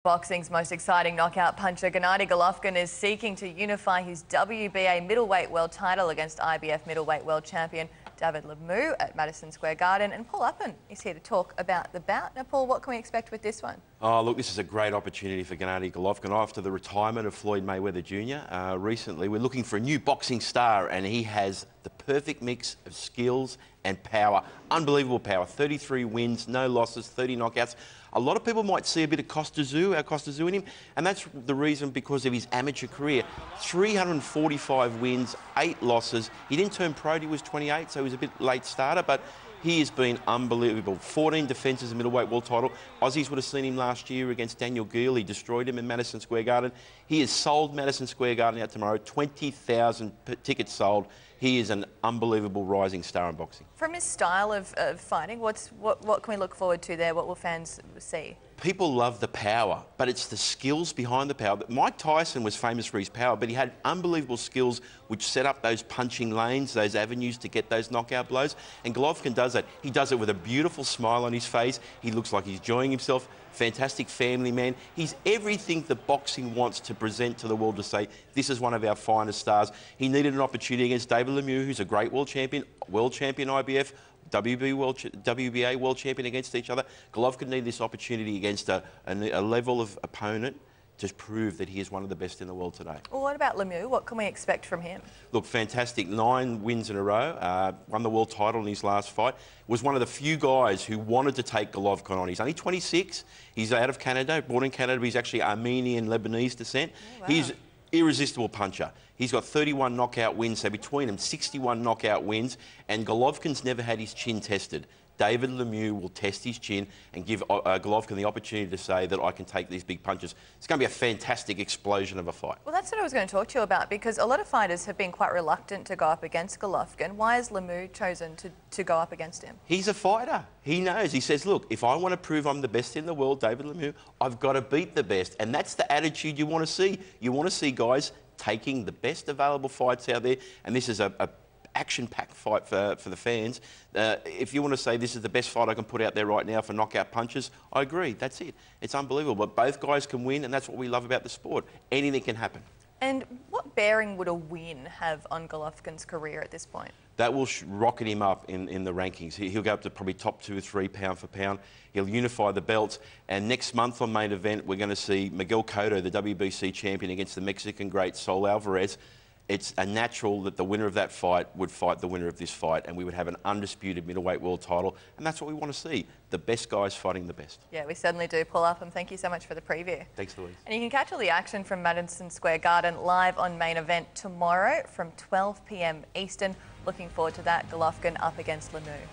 Boxing's most exciting knockout puncher, Gennady Golovkin, is seeking to unify his WBA middleweight world title against IBF middleweight world champion David Lemieux at Madison Square Garden. And Paul Upham is here to talk about the bout. Now, Paul, what can we expect with this one? Oh, look, this is a great opportunity for Gennady Golovkin after the retirement of Floyd Mayweather Jr. Recently, we're looking for a new boxing star, and he has the perfect mix of skills and power. Unbelievable power. 33 wins, no losses, 30 knockouts. A lot of people might see a bit of Costa Zoo in him, and that's the reason because of his amateur career. 345 wins, 8 losses. He didn't turn pro till he was 28, so he was a bit late starter, but he has been unbelievable. 14 defences of middleweight world title. Aussies would have seen him last year against Daniel Geale. He destroyed him in Madison Square Garden. He has sold Madison Square Garden out tomorrow. 20,000 tickets sold. He is an unbelievable rising star in boxing. From his style of fighting, what can we look forward to there? What will fans see? People love the power, but it's the skills behind the power. Mike Tyson was famous for his power, but he had unbelievable skills which set up those punching lanes, those avenues to get those knockout blows. And Golovkin does that. He does it with a beautiful smile on his face. He looks like he's enjoying himself. Fantastic family man. He's everything that boxing wants to present to the world, to say, this is one of our finest stars. He needed an opportunity against David Lemieux, who's a great world champion IBF, WBA world champion against each other. Golovkin needed this opportunity against a level of opponent to prove that he is one of the best in the world today. Well, what about Lemieux? What can we expect from him? Look, fantastic. 9 wins in a row. Won the world title in his last fight. Was one of the few guys who wanted to take Golovkin on. He's only 26. He's out of Canada, born in Canada, but he's actually Armenian, Lebanese descent. Oh, wow. He's irresistible puncher. He's got 31 knockout wins, so between them, 61 knockout wins, and Golovkin's never had his chin tested. David Lemieux will test his chin and give Golovkin the opportunity to say that I can take these big punches. It's going to be a fantastic explosion of a fight. Well, that's what I was going to talk to you about, because a lot of fighters have been quite reluctant to go up against Golovkin. Why has Lemieux chosen to go up against him? He's a fighter. He knows. He says, look, if I want to prove I'm the best in the world, David Lemieux, I've got to beat the best. And that's the attitude you want to see. You want to see guys taking the best available fights out there, and this is a action-packed fight for the fans. If you want to say this is the best fight I can put out there right now for knockout punches, I agree. That's it. It's unbelievable. But both guys can win, and that's what we love about the sport. Anything can happen. And what bearing would a win have on Golovkin's career at this point? That will rocket him up in the rankings. He'll go up to probably top 2 or 3 pound for pound. He'll unify the belts. And next month on Main Event, we're going to see Miguel Cotto, the WBC champion, against the Mexican great Saul Alvarez. It's a natural that the winner of that fight would fight the winner of this fight, and we would have an undisputed middleweight world title, and that's what we want to see, the best guys fighting the best. Yeah, we certainly do. Paul Upham, thank you so much for the preview. Thanks, Louise. And you can catch all the action from Madison Square Garden live on Main Event tomorrow from 12 p.m. Eastern. Looking forward to that. Golovkin up against Lemieux.